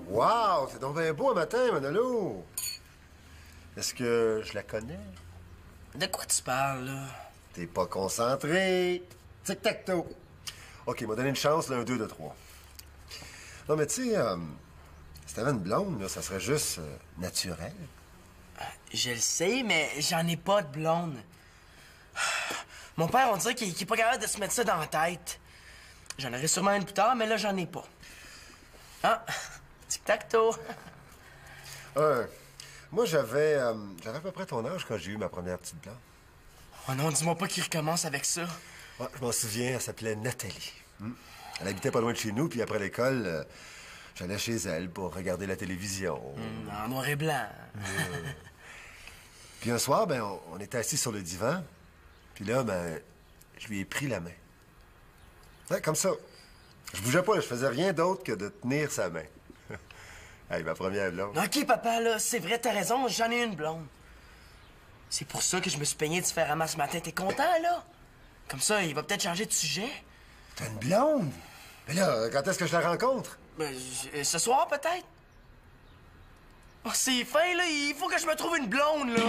Wow, c'est donc bien beau un matin, Manolo. Est-ce que je la connais? De quoi tu parles, là? T'es pas concentré. Tic-tac-toe. OK, m'a donné une chance, là, un 2 de 3. Non, mais tu sais, si t'avais une blonde, là, ça serait juste naturel. Je le sais, mais j'en ai pas de blonde. Mon père, on dirait qu'il est pas capable de se mettre ça dans la tête. J'en aurai sûrement une plus tard, mais là, j'en ai pas. Ah, tic-tac-toe. Moi, j'avais à peu près ton âge quand j'ai eu ma première petite blonde. Oh non, dis-moi pas qu'il recommence avec ça. Ouais, je m'en souviens, elle s'appelait Nathalie. Elle habitait pas loin de chez nous, puis après l'école, j'allais chez elle pour regarder la télévision. En noir et blanc. Puis un soir, ben, on était assis sur le divan, puis là, ben, je lui ai pris la main. Ouais, comme ça. Je bougeais pas, là, je faisais rien d'autre que de tenir sa main. Hey, ma première blonde. OK, papa, là, c'est vrai, t'as raison, j'en ai une blonde. C'est pour ça que je me suis peigné différemment ce matin. T'es content, là? Comme ça, il va peut-être changer de sujet. T'as une blonde? Mais là, quand est-ce que je la rencontre? Ben, ce soir, peut-être? Oh, c'est fin, là. Il faut que je me trouve une blonde, là.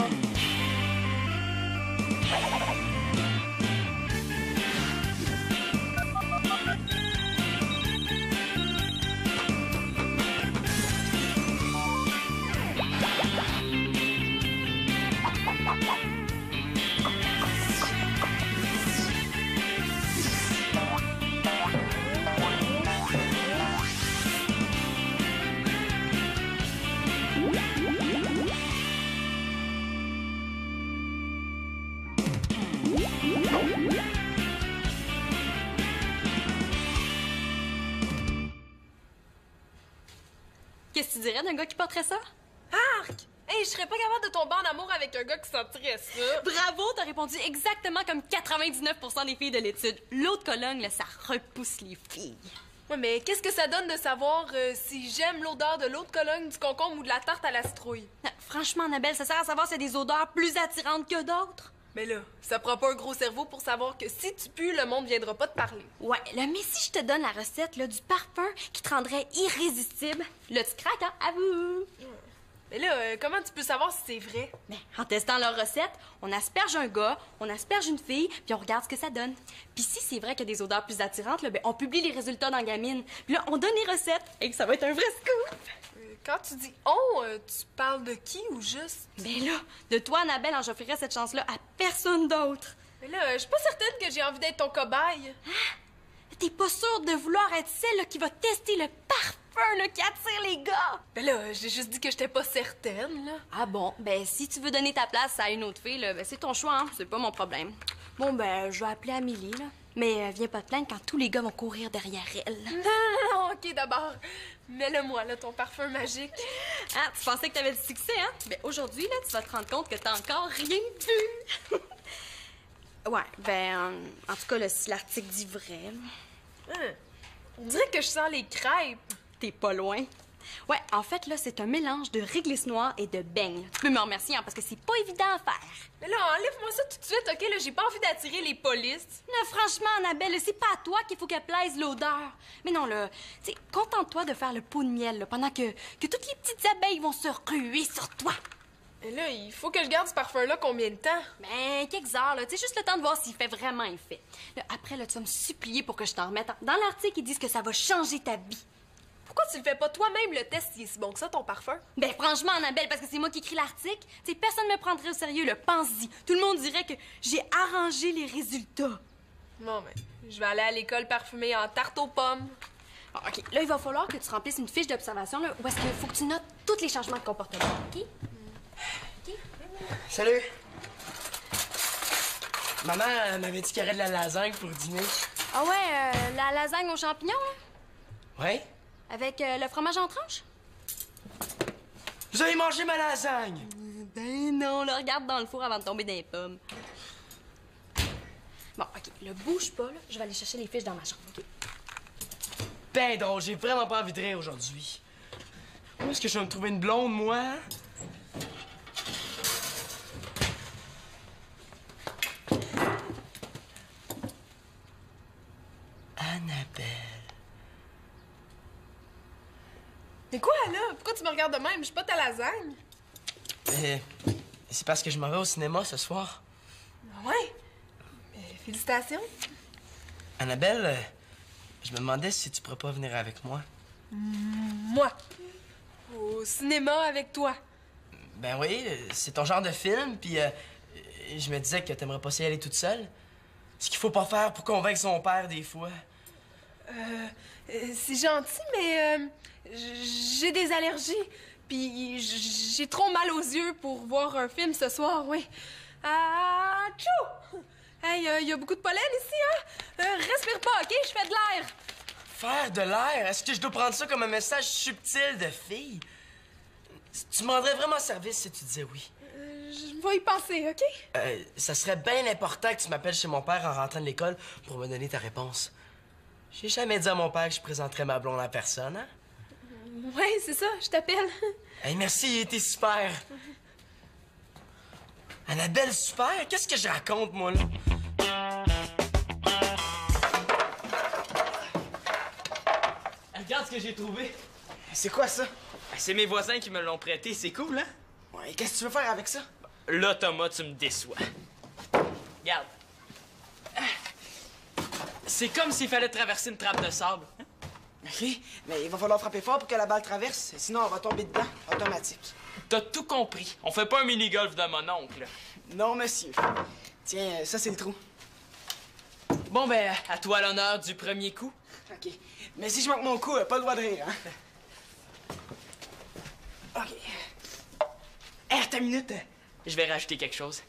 Qu'est-ce que tu dirais d'un gars qui porterait ça? Arc! Hey, je serais pas capable de tomber en amour avec un gars qui sentirait ça. Bravo, t'as répondu exactement comme 99% des filles de l'étude. L'autre colonne, là, ça repousse les filles. Ouais, mais qu'est-ce que ça donne de savoir si j'aime l'odeur de l'autre colonne, du concombre ou de la tarte à la citrouille? Franchement, Annabelle, ça sert à savoir s'il y a des odeurs plus attirantes que d'autres. Mais là, ça prend pas un gros cerveau pour savoir que si tu pues, le monde viendra pas te parler. Ouais, là, mais si je te donne la recette là, du parfum qui te rendrait irrésistible, là, tu craques, hein? Avoue! Mais là, comment tu peux savoir si c'est vrai? Ben, en testant leur recette, on asperge un gars, on asperge une fille, puis on regarde ce que ça donne. Puis si c'est vrai qu'il y a des odeurs plus attirantes, là, ben, on publie les résultats dans Gamine. Puis là, on donne les recettes et ça va être un vrai scoop! Quand tu dis on, tu parles de qui ou juste? Ben là, de toi, Annabelle, j'offrirais cette chance-là à personne d'autre. Mais là, je suis pas certaine que j'ai envie d'être ton cobaye. T'es pas sûre de vouloir être celle là, qui va tester le parfum là, qui attire les gars? Ben là, j'ai juste dit que j'étais pas certaine, là. Ah bon? Ben si tu veux donner ta place à une autre fille, là, ben c'est ton choix, hein? C'est pas mon problème. Bon, ben, je vais appeler Amélie, là. Mais viens pas te plaindre quand tous les gars vont courir derrière elle. Non, OK, d'abord, mets-le-moi, là, ton parfum magique. Ah, tu pensais que t'avais du succès, hein? Ben aujourd'hui, là, tu vas te rendre compte que t'as encore rien vu. Ouais, ben, en tout cas, là, si l'article dit vrai... On dirait que je sens les crêpes. T'es pas loin. Ouais, en fait, là, c'est un mélange de réglisse noire et de beignes. Tu peux me remercier, hein, parce que c'est pas évident à faire. Mais là, enlève-moi ça tout de suite, OK? Là, j'ai pas envie d'attirer les polices. Non, franchement, Annabelle, c'est pas à toi qu'il faut qu'elle plaise l'odeur. Mais non, là, tu sais, contente-toi de faire le pot de miel, là, pendant que toutes les petites abeilles vont se ruer sur toi. Mais là, il faut que je garde ce parfum-là combien de temps? Ben, quelques heures, là. Tu sais, juste le temps de voir s'il fait vraiment effet. Là, après, là, tu vas me supplier pour que je t'en remette. Dans l'article, ils disent que ça va changer ta vie. Pourquoi tu le fais pas toi-même, le test, s'il est si bon que ça, ton parfum? Ben, franchement, Annabelle, parce que c'est moi qui écris l'article. Tu sais, personne me prendrait au sérieux, le pense-y. Tout le monde dirait que j'ai arrangé les résultats. Bon, ben, je vais aller à l'école parfumée en tarte aux pommes. Ah, OK, là, il va falloir que tu remplisses une fiche d'observation, là, où est-ce qu'il faut que tu notes tous les changements de comportement, OK? OK? Salut. Maman m'avait dit qu'il y aurait de la lasagne pour dîner. Ah ouais, la lasagne aux champignons, là? Ouais? Avec le fromage en tranche? Vous avez mangé ma lasagne! Ben non, là, regarde dans le four avant de tomber dans les pommes. Bon, OK, le bouge pas, là. Je vais aller chercher les fiches dans ma chambre, OK? Ben donc, j'ai vraiment pas envie de rire aujourd'hui. Où est-ce que je vais me trouver une blonde, moi? Annabelle. Mais quoi, là? Pourquoi tu me regardes de même? Je suis pas ta lasagne. C'est parce que je m'en vais au cinéma ce soir. Ouais. Mais félicitations. Annabelle, je me demandais si tu pourrais pas venir avec moi. Moi. Au cinéma avec toi. Ben oui, c'est ton genre de film, puis je me disais que t'aimerais pas s'y aller toute seule. Ce qu'il faut pas faire pour convaincre son père des fois. C'est gentil, mais j'ai des allergies. Puis j'ai trop mal aux yeux pour voir un film ce soir, oui. Ah, tchou! Hey, y a beaucoup de pollen ici, hein? Respire pas, OK? Je fais de l'air. Faire de l'air? Est-ce que je dois prendre ça comme un message subtil de fille? Tu me rendrais vraiment service si tu disais oui. Je vais y penser, OK? Ça serait bien important que tu m'appelles chez mon père en rentrant de l'école pour me donner ta réponse. J'ai jamais dit à mon père que je présenterais ma blonde en personne, hein? Ouais, c'est ça, je t'appelle. Hey, merci, t'es super. Annabelle, super? Qu'est-ce que je raconte, moi, là? Regarde ce que j'ai trouvé. C'est quoi ça? C'est mes voisins qui me l'ont prêté, c'est cool, hein? Ouais, qu'est-ce que tu veux faire avec ça? Là, Thomas, tu me déçois. Regarde. C'est comme s'il fallait traverser une trappe de sable. Hein? OK, mais il va falloir frapper fort pour que la balle traverse, sinon on va tomber dedans, automatique. T'as tout compris. On fait pas un mini-golf de mon oncle. Non, monsieur. Tiens, ça c'est le trou. Bon, ben, à toi l'honneur du premier coup. OK. Mais si je manque mon coup, pas le droit de rire, hein? OK. Hé, attends une minute. Je vais rajouter quelque chose.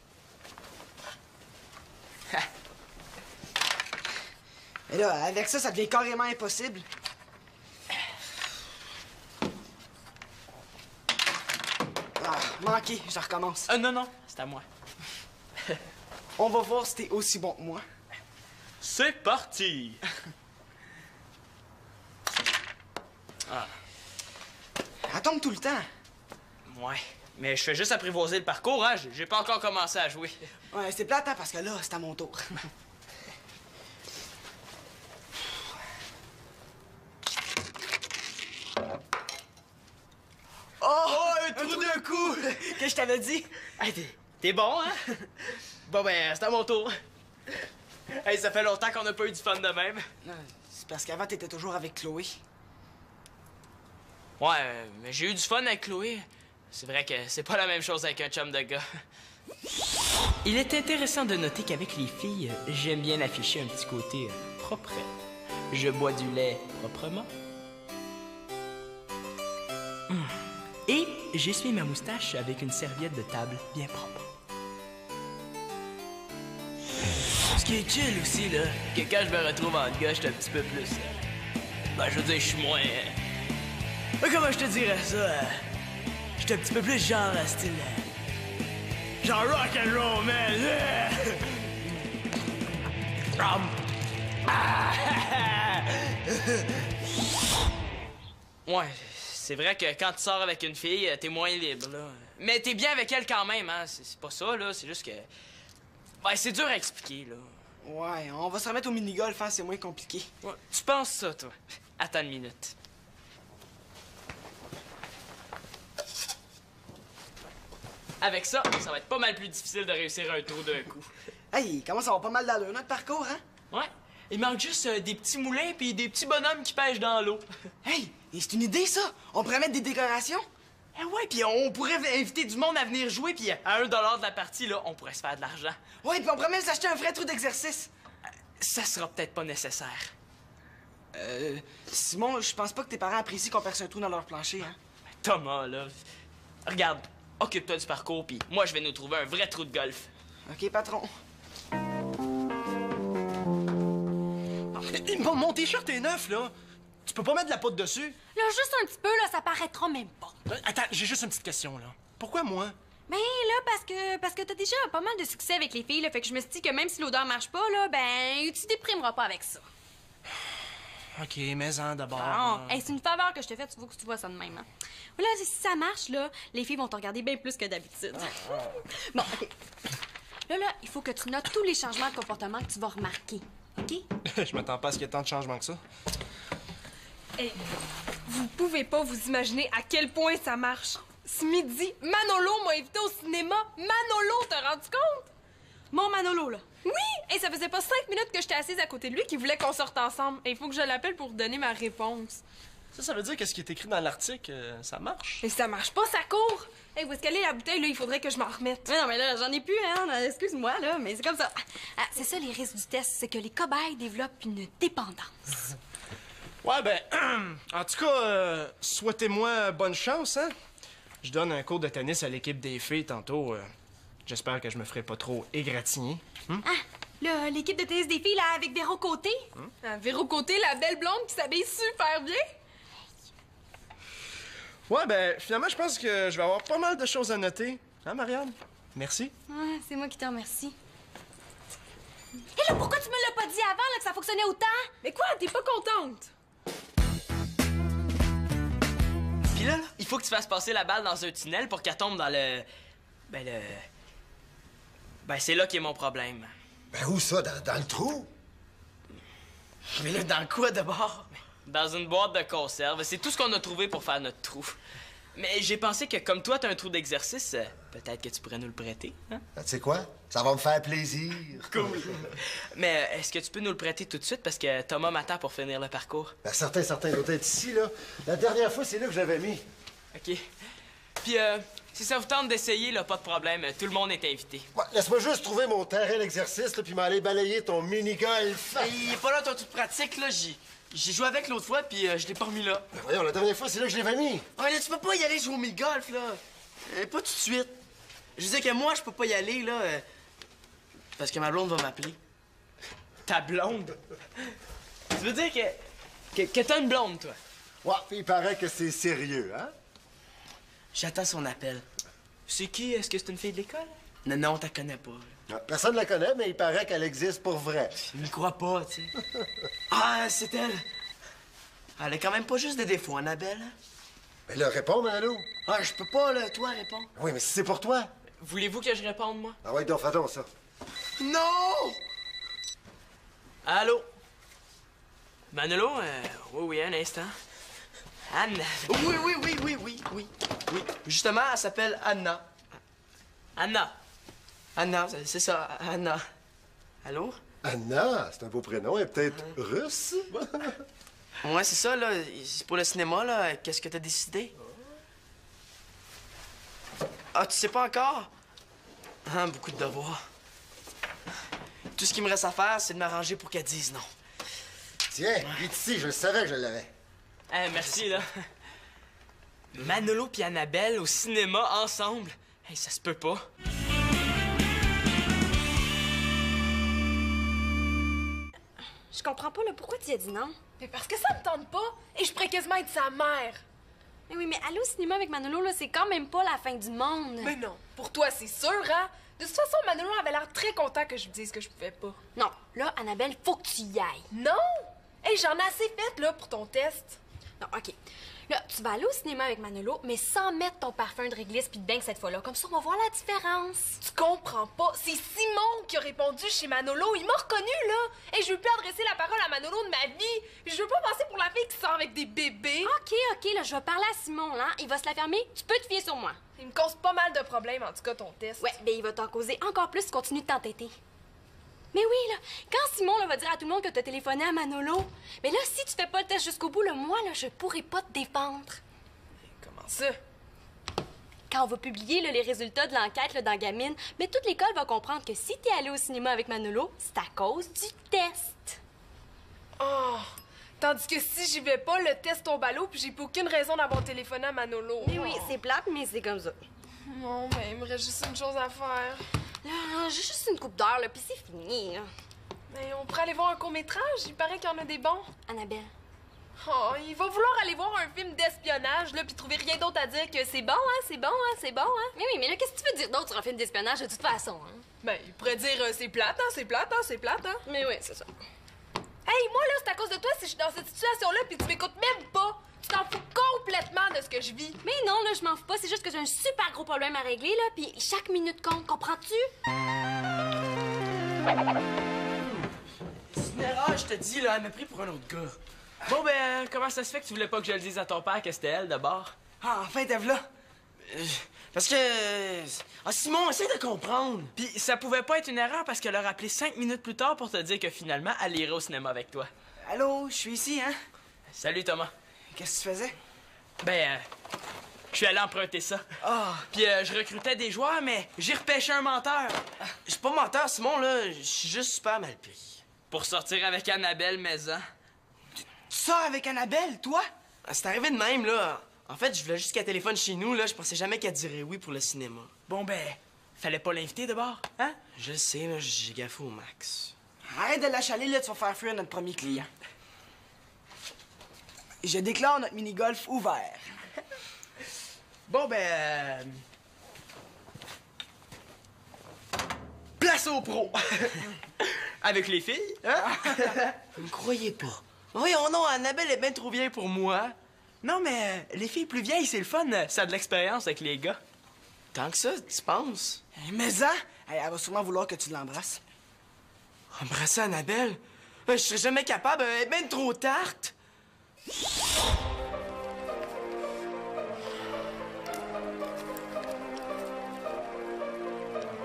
Mais là, avec ça, ça devient carrément impossible. Ah, manqué, je recommence. Non, non, c'est à moi. On va voir si t'es aussi bon que moi. C'est parti! Elle tombe tout le temps. Ouais, mais je fais juste apprivoiser le parcours, hein? J'ai pas encore commencé à jouer. Ouais, c'est plate, hein, parce que là, c'est à mon tour. Oh, un trou d'un coup! Qu'est-ce que je t'avais dit? Hey, t'es bon, hein? Bon, ben, c'est à mon tour. Hey, ça fait longtemps qu'on n'a pas eu du fun de même. Non, c'est parce qu'avant, t'étais toujours avec Chloé. Ouais, mais j'ai eu du fun avec Chloé. C'est vrai que c'est pas la même chose avec un chum de gars. Il est intéressant de noter qu'avec les filles, j'aime bien afficher un petit côté propre. Je bois du lait proprement. Et j'essuie ma moustache avec une serviette de table bien propre. Ce qui est chill aussi, là, que quand je me retrouve en gars, je suis un petit peu plus... ben, je veux dire, je suis moins... comment je te dirais ça? Je suis un petit peu plus genre, style... genre rock and roll, man! Ouais, c'est vrai que quand tu sors avec une fille, t'es moins libre, là. Mais t'es bien avec elle quand même, hein? C'est pas ça, là. C'est juste que... ben, c'est dur à expliquer, là. Ouais, on va se remettre au mini-golf, hein, c'est moins compliqué. Ouais, tu penses ça, toi? Attends une minute. Avec ça, ça va être pas mal plus difficile de réussir un tour d'un coup. Hey, il commence à avoir pas mal d'allure, notre parcours, hein? Ouais. Il manque juste des petits moulins puis des petits bonhommes qui pêchent dans l'eau. Hey, et c'est une idée, ça! On pourrait mettre des décorations? Eh ouais, puis on pourrait inviter du monde à venir jouer, puis à $1 de la partie, là, on pourrait se faire de l'argent. Ouais, puis on pourrait même s'acheter un vrai trou d'exercice. Ça sera peut-être pas nécessaire. Simon, je pense pas que tes parents apprécient qu'on perce un trou dans leur plancher, hein? Thomas, là, regarde, occupe-toi du parcours, puis moi, je vais nous trouver un vrai trou de golf. OK, patron. Mon t-shirt est neuf, là. Tu peux pas mettre de la poudre dessus? Là, juste un petit peu, là, ça paraîtra même pas. Attends, j'ai juste une petite question, là. Pourquoi moi? Ben là, parce que t'as déjà pas mal de succès avec les filles, là, fait que je me suis dit que même si l'odeur marche pas, là, ben, tu déprimeras pas avec ça. OK, mais-en d'abord. Bon, hey, c'est une faveur que je te fais, tu veux que tu vois ça de même, hein. Voilà, si ça marche, là, les filles vont te regarder bien plus que d'habitude. Bon, OK. Là, il faut que tu notes tous les changements de comportement que tu vas remarquer, OK? Je m'attends pas à ce qu'il y ait tant de changements que ça. Hey, Vous pouvez pas vous imaginer à quel point ça marche. Ce midi, Manolo m'a invité au cinéma. Manolo, t'as rendu compte? Mon Manolo, là. Oui! Et ça faisait pas 5 minutes que j'étais assise à côté de lui qu'il voulait qu'on sorte ensemble. Et il faut que je l'appelle pour donner ma réponse. Ça veut dire que ce qui est écrit dans l'article, ça marche? Mais ça marche pas, ça court! Hey, où est-ce qu'elle est la bouteille, là? Il faudrait que je m'en remette. Mais non, mais là, j'en ai plus, hein. Excuse-moi, là, mais c'est comme ça. Ah, c'est ça, les risques du test, c'est que les cobayes développent une dépendance. Ouais, ben, en tout cas, souhaitez-moi bonne chance, hein? Je donne un cours de tennis à l'équipe des filles tantôt. J'espère que je me ferai pas trop égratigner. Ah, là, l'équipe de tennis des filles, là, avec Véro Côté. Ah, Véro Côté, la belle blonde qui s'habille super bien. Ouais, ben, finalement, je pense que je vais avoir pas mal de choses à noter. Hein, Marianne? Merci. Ouais, c'est moi qui te remercie. Et là, pourquoi tu me l'as pas dit avant, là, que ça fonctionnait autant? Mais quoi, t'es pas contente? Puis là, il faut que tu fasses passer la balle dans un tunnel pour qu'elle tombe dans le... Ben, c'est là qu'est mon problème. Ben où ça? Dans le trou? Mais là, dans quoi d'abord? Dans une boîte de conserve. C'est tout ce qu'on a trouvé pour faire notre trou. Mais j'ai pensé que comme toi, t'as un trou d'exercice, peut-être que tu pourrais nous le prêter, hein? Ben, tu sais quoi? Ça va me faire plaisir. Cool. Mais est-ce que tu peux nous le prêter tout de suite parce que Thomas m'attend pour finir le parcours? Ben, certain, il doit être ici, là. La dernière fois, c'est là que je l'avais mis. OK. Puis, si ça vous tente d'essayer, là, pas de problème. Tout le monde est invité. Ouais, laisse-moi juste trouver mon terrain d'exercice, là, puis m'aller balayer ton mini-golf. Il est pas là ton truc pratique, là. J'ai joué avec l'autre fois, puis je l'ai pas remis là. Ben, voyons, la dernière fois, c'est là que je l'avais mis. Ouais, là, tu peux pas y aller jouer au mini-golf, là. Pas tout de suite. Je veux dire que moi, je peux pas y aller, là, parce que ma blonde va m'appeler. Ta blonde? Tu veux dire que t'as une blonde, toi? Ouais, puis il paraît que c'est sérieux, hein? J'attends son appel. C'est qui? Est-ce que c'est une fille de l'école? Non, t'as connais pas. Ouais, personne ne la connaît, mais il paraît qu'elle existe pour vrai. Je n'y crois pas, tu sais. Ah, c'est elle. Elle a quand même pas juste des défauts, Annabelle. Ben là, réponds, Manolo. Ah, je peux pas, là, toi, répondre. Oui, mais si c'est pour toi. Voulez-vous que je réponde, moi? Ah ouais, donc, fais donc ça. Non! Allô? Manolo? Oui, un instant. Anne? Oui. Justement, elle s'appelle Anna. Anna, c'est ça, Anna. Allô? Anna, c'est un beau prénom. Elle est peut-être russe? Ouais, c'est ça, là. C'est pour le cinéma, là. Qu'est-ce que t'as décidé? Ah, tu sais pas encore? Ah, beaucoup de devoirs. Tout ce qu'il me reste à faire, c'est de m'arranger pour qu'elle dise non. Tiens, il est ici, je le savais que je l'avais. Merci, là. Manolo puis Annabelle au cinéma ensemble. Hey, ça se peut pas. Je comprends pas, là, pourquoi tu as dit non? Mais parce que ça me tente pas. Et je pourrais quasiment être sa mère. Mais oui, mais aller au cinéma avec Manolo, là, c'est quand même pas la fin du monde. Mais non, pour toi, c'est sûr, hein? De toute façon, Manolo avait l'air très content que je lui dise que je pouvais pas. Non, là, Annabelle, faut que tu y ailles. Non! Hey, j'en ai assez fait, là, pour ton test. Non, OK. Là, tu vas aller au cinéma avec Manolo, mais sans mettre ton parfum de réglisse puis de bain cette fois-là. Comme ça, on va voir la différence. Tu comprends pas. C'est Simon qui a répondu chez Manolo. Il m'a reconnu, là. Et je veux plus adresser la parole à Manolo de ma vie. Je veux pas passer pour la fille qui sort avec des bébés. OK, là, je vais parler à Simon, là. Il va se la fermer. Tu peux te fier sur moi. Il me cause pas mal de problèmes, en tout cas, ton test. Ouais, ben il va t'en causer encore plus si tu continues de t'entêter. Mais oui, là, quand Simon là, va dire à tout le monde que t'as téléphoné à Manolo, mais là, si tu fais pas le test jusqu'au bout, là, moi, là, je pourrai pas te défendre. Comment ça? Quand on va publier là, les résultats de l'enquête là, dans Gamine, mais toute l'école va comprendre que si t'es allé au cinéma avec Manolo, c'est à cause du test. Oh! Tandis que si j'y vais pas, le test tombe à l'eau, puis j'ai plus aucune raison d'avoir téléphoné à Manolo. Mais oui, c'est plate, mais c'est comme ça. Non, ben, il me reste juste une chose à faire. Là, j'ai juste une coupe d'heure, là, puis c'est fini, là. Mais on pourrait aller voir un court-métrage? Il paraît qu'il y en a des bons. Annabelle. Oh, il va vouloir aller voir un film d'espionnage, là, puis trouver rien d'autre à dire que c'est bon, hein, c'est bon, hein, c'est bon, hein. Mais oui, mais là, qu'est-ce que tu veux dire d'autre sur un film d'espionnage de toute façon, hein? Ben, il pourrait dire c'est plate, hein, c'est plate, hein, c'est plate, hein. Mais oui, c'est ça. Hey, moi, là, c'est à cause de toi si je suis dans cette situation-là, puis tu m'écoutes même pas. Tu t'en fous complètement de ce que je vis. Mais non, là, je m'en fous pas. C'est juste que j'ai un super gros problème à régler, là, puis chaque minute compte, comprends-tu? C'est une erreur, je te dis, là. Elle m'a pris pour un autre gars. Bon, ben, comment ça se fait que tu voulais pas que je le dise à ton père que c'était elle, d'abord? Ah, enfin, t'es là. Parce que... Ah, Simon, essaie de comprendre. Puis ça pouvait pas être une erreur parce qu'elle a rappelé 5 minutes plus tard pour te dire que finalement, elle irait au cinéma avec toi. Allô, je suis ici, hein? Salut, Thomas. Qu'est-ce que tu faisais? Ben, je suis allé emprunter ça. Ah, Puis je recrutais des joueurs, mais j'ai repêché un menteur. Je suis pas menteur, Simon, là. Je suis juste super mal pris. Pour sortir avec Annabelle Maison. tu sors avec Annabelle, toi? Ah, c'est arrivé de même, là. En fait, je voulais juste qu'elle téléphone chez nous, là. Je pensais jamais qu'elle dirait oui pour le cinéma. Bon, ben, fallait pas l'inviter d'abord, hein? Je le sais, là, j'ai gaffé au max. Arrête de l'achaler, là, tu vas faire fuir notre premier client. Je déclare notre mini-golf ouvert. Bon, ben... Place aux pros! Avec les filles, hein? Vous me croyez pas? Voyons, non, Annabelle est bien trop vieille pour moi. Non, mais les filles plus vieilles, c'est le fun. Ça a de l'expérience avec les gars. Tant que ça, tu penses? Mais ça, elle va sûrement vouloir que tu l'embrasses. Embrasser Annabelle? Je serais jamais capable, elle est bien trop tarte.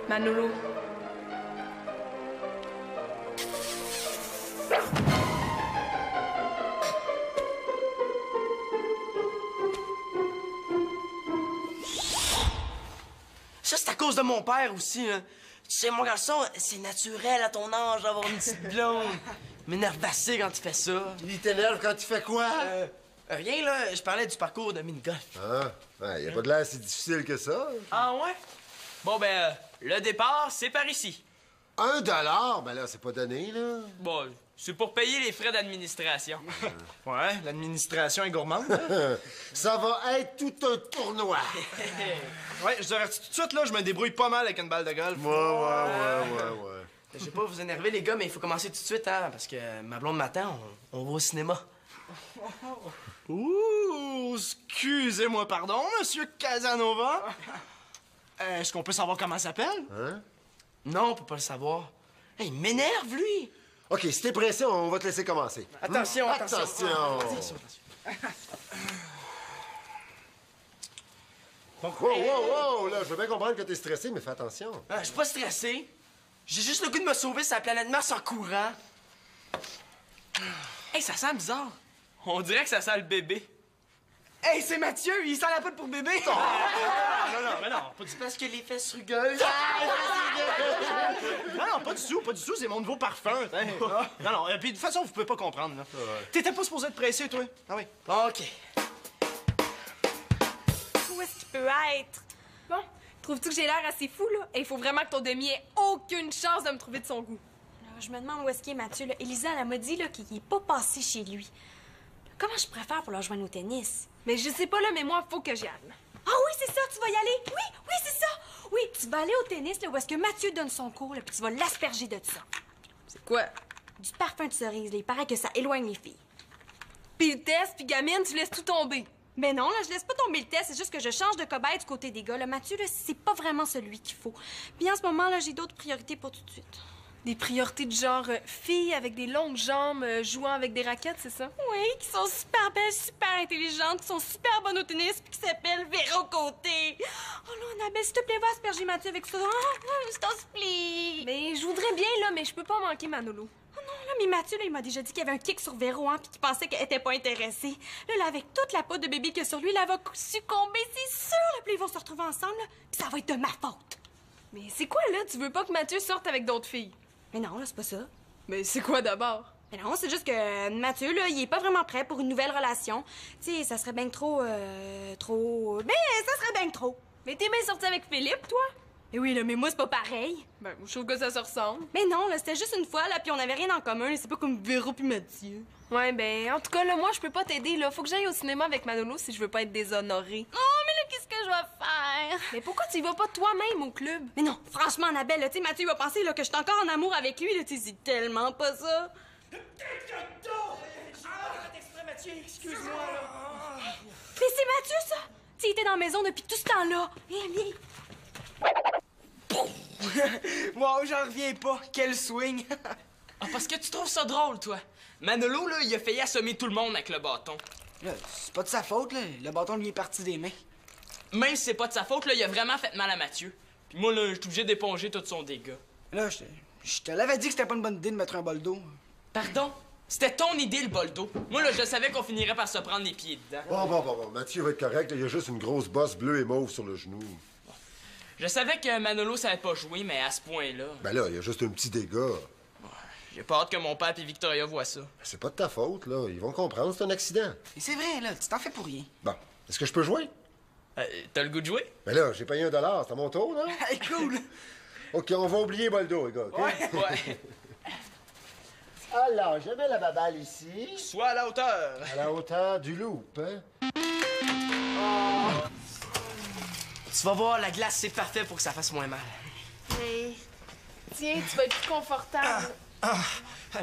Manolo. Ça, c'est à cause de mon père aussi, là. Tu sais, mon garçon, c'est naturel à ton âge d'avoir une petite blonde. M'énerve assez quand tu fais ça. Il t'énerve quand tu fais quoi? Rien, là. Je parlais du parcours de mini-golf. Ah, ouais, y a pas de l'air si difficile que ça. Ah ouais? Bon, ben, le départ, c'est par ici. $1? Ben là, c'est pas donné, là. Bon, c'est pour payer les frais d'administration. Ouais, l'administration est gourmande. Hein? Ça va être tout un tournoi. Ouais, je dirais tout de suite, là, je me débrouille pas mal avec une balle de golf. Ouais. Je vais pas vous énerver, les gars, mais il faut commencer tout de suite, hein, parce que ma blonde m'attend, on va au cinéma. Ouh, excusez-moi, pardon, monsieur Casanova. Est-ce qu'on peut savoir comment ça s'appelle? Hein? Non, on peut pas le savoir. Hey, il m'énerve, lui! OK, si t'es pressé, on va te laisser commencer. Attention, attention. Attention. Wow, là, je veux bien comprendre que t'es stressé, mais fais attention. Je suis pas stressé. J'ai juste le goût de me sauver sur la planète Mars en courant. Hey, ça sent bizarre. On dirait que ça sent le bébé. Hey, c'est Mathieu, il sent la poudre pour bébé. Non, pas du C'est parce que les fesses rugueuses. Non, pas du tout, c'est mon nouveau parfum. Hein. Non, puis de toute façon, vous pouvez pas comprendre. Là. T'étais pas supposé être pressé, toi? Ah oui. OK. Où est-ce qu'il peut être? Bon, trouves-tu que j'ai l'air assez fou, là? Et il faut vraiment que ton demi ait aucune chance de me trouver de son goût. Alors, je me demande où est-ce qu'il est, Mathieu. Là. Elisa, elle m'a dit là, qu'il n'est pas passé chez lui. Comment je préfère pour le rejoindre au tennis? Mais je sais pas, là, mais moi, faut que j'y aille. Ah oui, c'est ça, tu vas y aller. Oui, c'est ça. Oui, tu vas aller au tennis, là, où est-ce que Mathieu donne son cours, là, puis tu vas l'asperger de ça. C'est quoi? Du parfum de cerise, là. Il paraît que ça éloigne les filles. Puis le test, puis gamine, tu laisses tout tomber. Mais non, là, je laisse pas tomber le test. C'est juste que je change de cobaye du côté des gars. Là, Mathieu, là, c'est pas vraiment celui qu'il faut. Puis en ce moment, là, j'ai d'autres priorités pour tout de suite. Des priorités du genre filles avec des longues jambes jouant avec des raquettes, c'est ça? Oui, qui sont super belles, super intelligentes, qui sont super bonnes au tennis, puis qui s'appellent Véro Côté. Oh là, Annabelle, s'il te plaît, va asperger Mathieu avec ça. Je t'en supplie. Mais je voudrais bien, là, mais je peux pas manquer Manolo. Oh non, là, mais Mathieu, là, il m'a déjà dit qu'il y avait un kick sur Véro, hein, puis qu'il pensait qu'elle était pas intéressée. Là, avec toute la poudre de bébé qu'il y a sur lui, là, elle va succomber, c'est sûr. Là, puis ils vont se retrouver ensemble, là, puis ça va être de ma faute. Mais c'est quoi, là? Tu veux pas que Mathieu sorte avec d'autres filles? Mais non, là, c'est pas ça. Mais c'est quoi d'abord? Mais non, c'est juste que Mathieu, là, il est pas vraiment prêt pour une nouvelle relation. Tu sais, ça serait bien trop... Ben, ça serait bien trop. Mais t'es bien sorti avec Philippe, toi? Mais oui, là, mais moi, c'est pas pareil. Ben, je trouve que ça se ressemble. Mais non, là, c'était juste une fois, là, puis on avait rien en commun. là, C'est pas comme Véro puis Mathieu. Ouais, ben, en tout cas, là, moi, je peux pas t'aider, là. Faut que j'aille au cinéma avec Manolo si je veux pas être déshonorée. Oh, mais là, qu'est-ce que je vais faire? Mais pourquoi tu y vas pas toi-même au club? Mais non, franchement, Annabelle, là, tu sais, Mathieu, il va penser, là, que je suis encore en amour avec lui, là, tu sais, c'est tellement pas ça. Excuse-moi, là. Mais c'est Mathieu, ça! Tu sais, il était dans la maison depuis tout ce temps-là. Viens, viens. Wow, j'en reviens pas. Quel swing. Ah, parce que tu trouves ça drôle, toi. Manolo, là, il a failli assommer tout le monde avec le bâton. Là, c'est pas de sa faute, là. Le bâton lui est parti des mains. Même si c'est pas de sa faute, là, il a vraiment fait mal à Mathieu. Puis moi, là, je suis obligé d'éponger tout son dégât. Là, je te l'avais dit que c'était pas une bonne idée de mettre un bol d'eau. Pardon? C'était ton idée, le bol d'eau. Moi, là, je savais qu'on finirait par se prendre les pieds dedans. Bon. Mathieu va être correct. Il y a juste une grosse bosse bleue et mauve sur le genou. Je savais que Manolo savait pas jouer, mais à ce point-là... Ben là, il y a juste un petit dégât. J'ai pas hâte que mon père et Victoria voient ça. C'est pas de ta faute, là. Ils vont comprendre, c'est un accident. Et c'est vrai, là, tu t'en fais pour rien. Bon, est-ce que je peux jouer? T'as le goût de jouer? Ben là, j'ai payé $1. C'est à mon tour, là? Hey, cool! OK, on va oublier Boldo, les gars, OK? Ouais. Alors, je mets la baballe ici. Sois à la hauteur. À la hauteur du loop, hein? Tu vas voir, la glace, c'est parfait pour que ça fasse moins mal. Mais... Tiens, tu vas être plus confortable.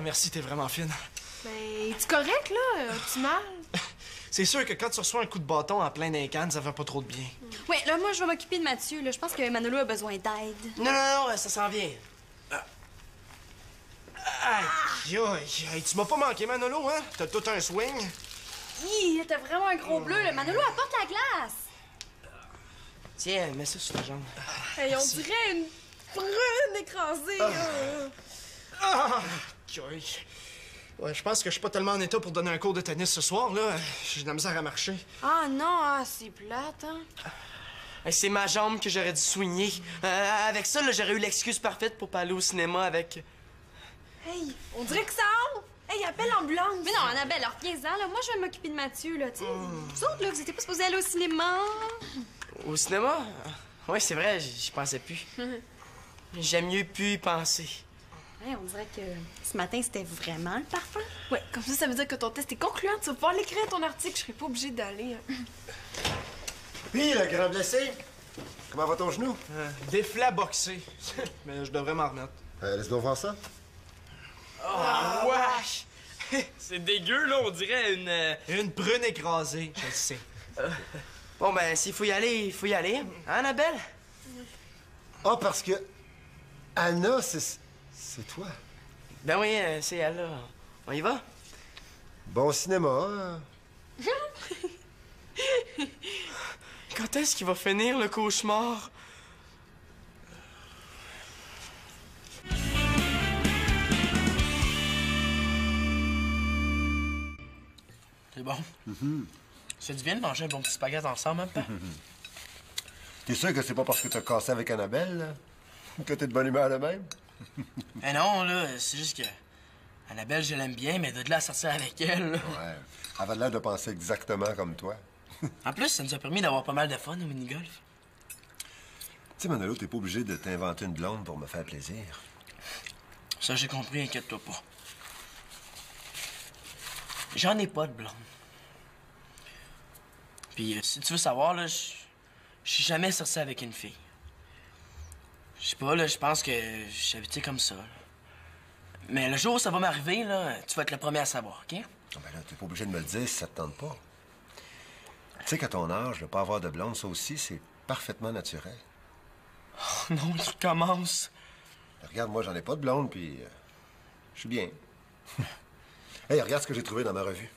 Merci, t'es vraiment fine. Mais es-tu correct, là? As-tu mal? C'est sûr que quand tu reçois un coup de bâton en plein d'un canne, ça fait pas trop de bien. Ouais, là, moi, je vais m'occuper de Mathieu. Là. Je pense que Manolo a besoin d'aide. Non, ça s'en vient. Aïe, tu m'as pas manqué, Manolo, hein? T'as tout un swing. Hi, t'as vraiment un gros bleu. Le Manolo apporte la glace. Tiens, mets ça sur ta jambe. Hey, on dirait une prune écrasée. Ouais, je pense que je suis pas tellement en état pour donner un cours de tennis ce soir, là. J'ai de la misère à marcher. Ah non, c'est plate, hein? Hey, c'est ma jambe que j'aurais dû soigner. Avec ça, là, j'aurais eu l'excuse parfaite pour pas aller au cinéma avec... Hey, on dirait que ça honte. Hey, appelle l'ambulance. Mais non, Annabelle, alors reviens-en, là. Moi, je vais m'occuper de Mathieu, là. Tu sais, vous autres, là, vous étiez pas supposés aller au cinéma. Au cinéma? Oui, c'est vrai, j'y pensais plus. J'aime mieux plus y penser. Ouais, on dirait que ce matin, c'était vraiment le parfum. Ouais, comme ça veut dire que ton test est concluant. Tu vas pouvoir l'écrire ton article. Je serai pas obligée d'aller. Puis, le grand blessé, comment va ton genou? Déflaboxé. Mais je devrais m'en remettre. Laisse-nous voir ça. Oh, wesh! C'est dégueu, là, on dirait une... Une prune écrasée, je le sais. Bon, ben, s'il faut y aller, il faut y aller. Hein, Annabelle? Ah, parce que Anna, c'est toi. Ben oui, c'est elle, là. On y va? Bon cinéma, hein? Quand est-ce qu'il va finir, le cauchemar? C'est bon. C'est du bien de manger un bon petit spaghetti ensemble, hein, papa? T'es sûr que c'est pas parce que t'as cassé avec Annabelle, là? Que t'es de bonne humeur de même? Eh non, là, c'est juste que... Annabelle, je l'aime bien, mais de là à sortir avec elle, là... Ouais. Elle avait l'air de penser exactement comme toi. En plus, ça nous a permis d'avoir pas mal de fun au mini-golf. Tu sais, Manolo, t'es pas obligé de t'inventer une blonde pour me faire plaisir. Ça, j'ai compris, inquiète-toi pas. J'en ai pas de blonde. Puis, si tu veux savoir, là, je suis jamais sorti avec une fille. Je sais pas, là, je pense que j'ai habité comme ça, là. Mais le jour où ça va m'arriver, là, tu vas être le premier à savoir, OK? Ah, ben là, t'es pas obligé de me le dire si ça te tente pas. Tu sais qu'à ton âge, de pas avoir de blonde, ça aussi, c'est parfaitement naturel. Oh non, tu commences. Regarde, moi, j'en ai pas de blonde, puis je suis bien. Hey, regarde ce que j'ai trouvé dans ma revue.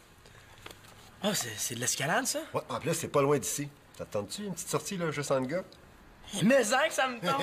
Ah, c'est de l'escalade, ça? Ouais, en plus, c'est pas loin d'ici. Ça te tente-tu, une petite sortie, là, juste en gars? Mais que ça me tente.